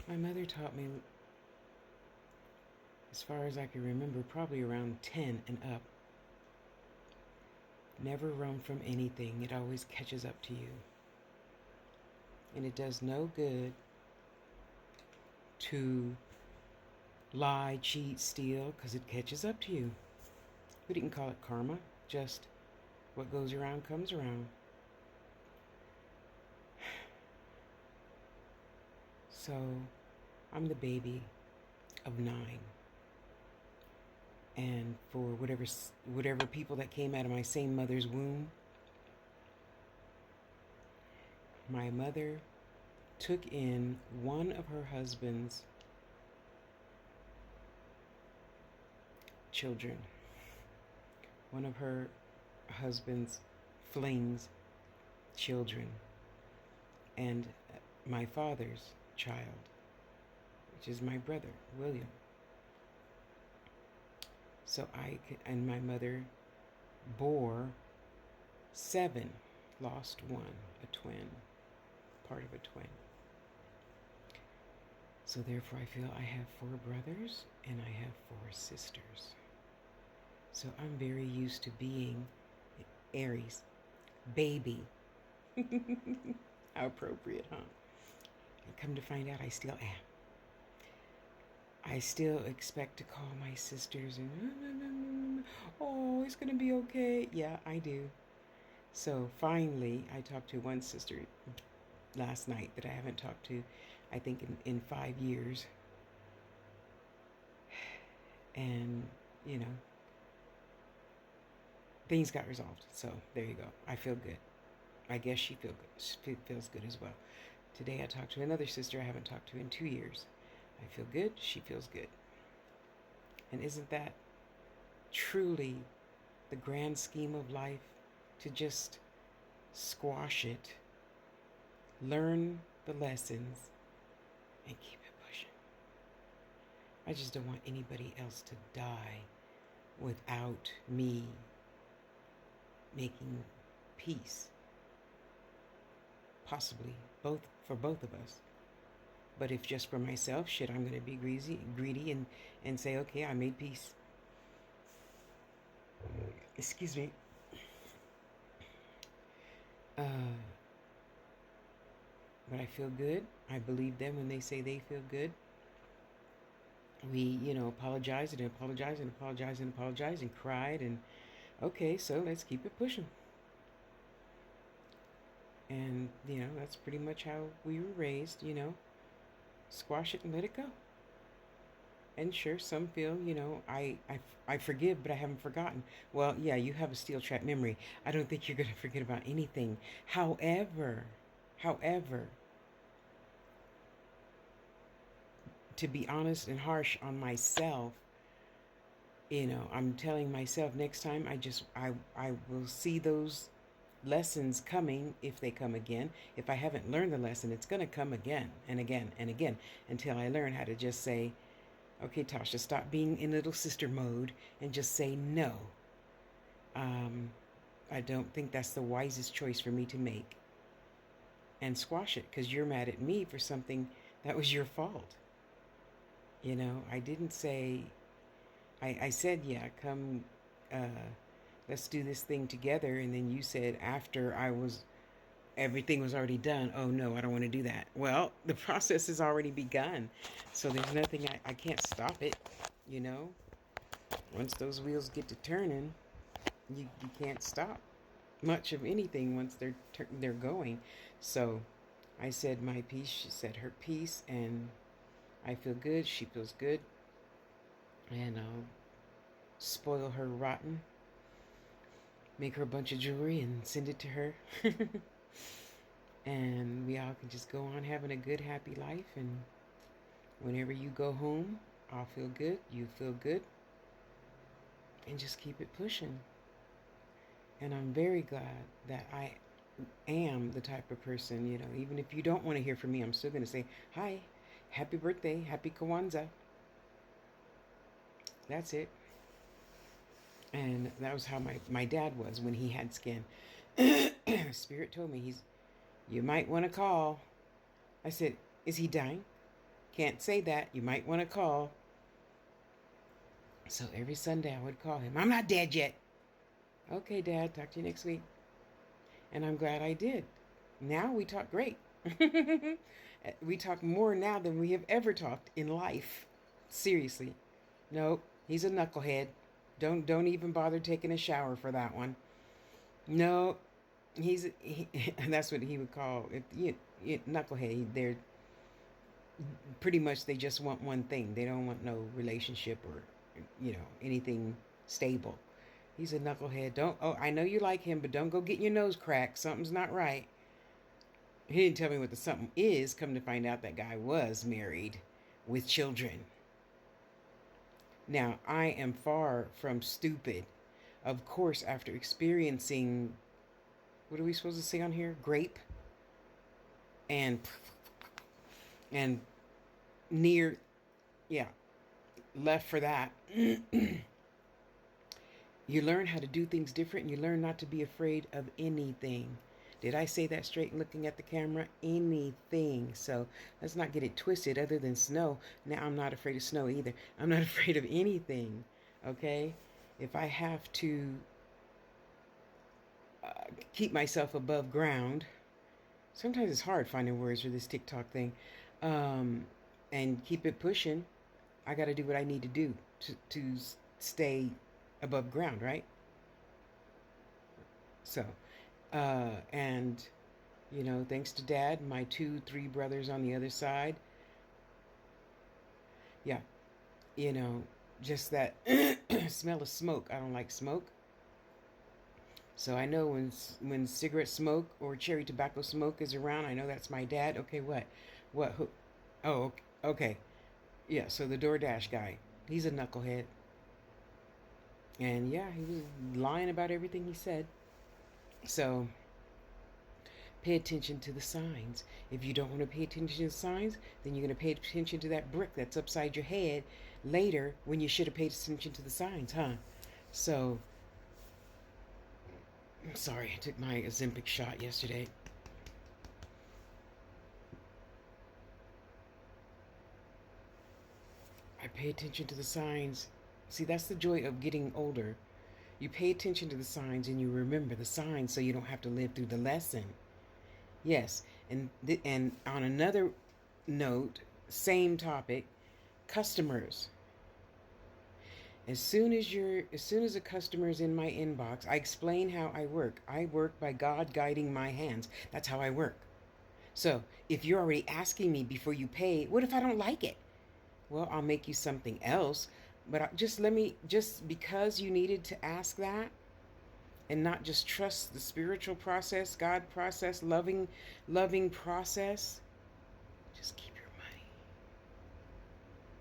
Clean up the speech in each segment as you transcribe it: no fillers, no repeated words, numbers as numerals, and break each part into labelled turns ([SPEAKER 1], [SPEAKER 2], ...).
[SPEAKER 1] My mother taught me, as far as I can remember, probably around 10 and up. Never run from anything. It always catches up to you. And it does no good to lie, cheat, steal, because it catches up to you. We didn't call it karma, just what goes around comes around. So I'm the baby of 9. And for whatever people that came out of my same mother's womb, my mother took in one of her husband's children, one of her husband's flings children, and my father's child, which is my brother, William. So and my mother bore 7, lost 1, a twin, part of a twin. So therefore I feel I have 4 brothers and I have 4 sisters. So I'm very used to being Aries, baby. How appropriate, huh? And come to find out I still am. I still expect to call my sisters and, oh, it's going to be okay. Yeah, I do. So finally, I talked to one sister last night that I haven't talked to, I think, in 5 years. And, things got resolved. So there you go. I feel good. I guess she feels good as well. Today I talked to another sister I haven't talked to in 2 years. I feel good. She feels good. And isn't that truly the grand scheme of life? To just squash it, learn the lessons, and keep it pushing. I just don't want anybody else to die without me making peace. Possibly for both of us. But if just for myself, shit, I'm going to be greedy and say, okay, I made peace. Excuse me. But I feel good. I believe them when they say they feel good. We, apologized and apologized and apologized and apologized and cried. And okay, so let's keep it pushing. And, that's pretty much how we were raised, squash it and let it go. And sure, some feel, I forgive, but I haven't forgotten. Well, yeah, you have a steel trap memory. I don't think you're going to forget about anything. However, to be honest and harsh on myself, I'm telling myself next time I will see those lessons coming if they come again. If I haven't learned the lesson, it's going to come again and again and again until I learn how to just say, okay, Tasha, stop being in little sister mode and just say no. I don't think that's the wisest choice for me to make. And squash it because you're mad at me for something that was your fault. I didn't say, I said, yeah, come, let's do this thing together. And then you said after everything was already done, oh no, I don't want to do that. Well, the process has already begun. So there's nothing, I can't stop it, Once those wheels get to turning, you can't stop much of anything once they're going. So I said my piece, she said her piece, and I feel good, she feels good. And I'll spoil her rotten, make her a bunch of jewelry and send it to her. And we all can just go on having a good, happy life. And whenever you go home, I'll feel good, you feel good, and just keep it pushing. And I'm very glad that I am the type of person, even if you don't want to hear from me, I'm still going to say, hi, happy birthday, happy Kwanzaa. That's it. And that was how my dad was when he had skin. Spirit told me, you might want to call. I said, is he dying? Can't say that. You might want to call. So every Sunday I would call him. I'm not dead yet. Okay, Dad, talk to you next week. And I'm glad I did. Now we talk great. We talk more now than we have ever talked in life. Seriously. Nope, he's a knucklehead. Don't even bother taking a shower for that one. No, and that's what he would call it. Knucklehead. They're pretty much they just want one thing. They don't want no relationship or anything stable. He's a knucklehead. Don't. Oh, I know you like him, but don't go getting your nose cracked. Something's not right. He didn't tell me what the something is. Come to find out, that guy was married with children. Now, I am far from stupid. Of course, after experiencing, what are we supposed to say on here? Grape and near, yeah, left for that. You learn how to do things different, and you learn not to be afraid of anything. Did I say that straight looking at the camera? Anything. So let's not get it twisted. Other than snow, now I'm not afraid of snow either. I'm not afraid of anything. Okay? If I have to keep myself above ground, sometimes it's hard finding words for this TikTok thing, and keep it pushing, I got to do what I need to do to stay above ground, right? So, and, thanks to Dad, my 2, 3 brothers on the other side, yeah, just that smell of smoke. I don't like smoke. So I know when cigarette smoke or cherry tobacco smoke is around, I know that's my dad. Okay, what? Who? Oh, okay. Yeah, so the DoorDash guy, he's a knucklehead. And yeah, he was lying about everything he said. So pay attention to the signs. If you don't want to pay attention to the signs, then you're going to pay attention to that brick that's upside your head later when you should have paid attention to the signs, huh? So, I'm sorry, I took my Ozempic shot yesterday. I pay attention to the signs. See, that's the joy of getting older. You pay attention to the signs and you remember the signs so you don't have to live through the lesson. Yes, and on another note, same topic, customers. As soon as a customer is in my inbox, I explain how I work. I work by God guiding my hands. That's how I work. So, if you're already asking me before you pay, what if I don't like it? Well, I'll make you something else, but just because you needed to ask that and not just trust the spiritual process, God process, loving process, just keep your money.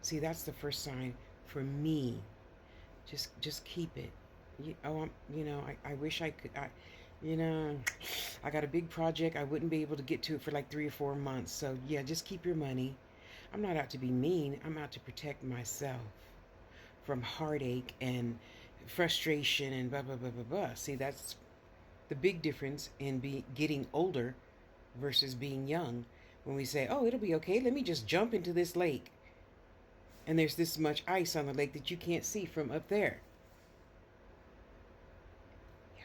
[SPEAKER 1] See, that's the first sign for me. Just keep it. I wish I could. I got a big project. I wouldn't be able to get to it for like 3 or 4 months. So yeah, just keep your money. I'm not out to be mean. I'm out to protect myself from heartache and frustration and blah blah blah blah blah. See, that's the big difference in getting older versus being young. When we say, "Oh, it'll be okay. Let me just jump into this lake." And there's this much ice on the lake that you can't see from up there. Yeah.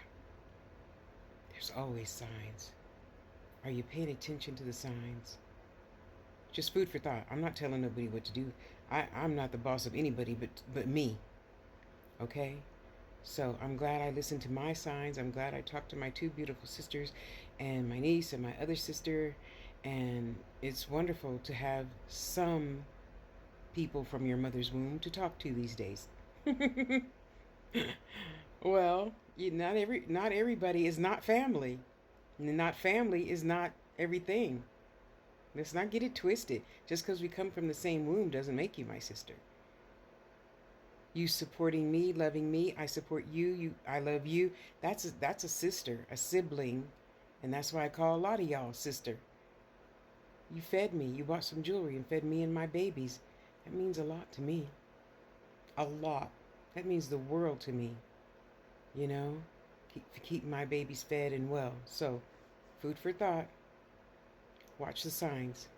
[SPEAKER 1] There's always signs. Are you paying attention to the signs? Just food for thought. I'm not telling nobody what to do. I'm not the boss of anybody but me. Okay? So I'm glad I listened to my signs. I'm glad I talked to my 2 beautiful sisters and my niece and my other sister. And it's wonderful to have some people from your mother's womb to talk to these days. Well, not everybody is not family. Not family is not everything. Let's not get it twisted. Just because we come from the same womb doesn't make you my sister. You supporting me, loving me, I support you, I love you. That's a sister, a sibling, and that's why I call a lot of y'all sister. You fed me. You bought some jewelry and fed me and my babies. That means a lot to me. A lot. That means the world to me. Keep my babies fed and well. So, food for thought. Watch the signs.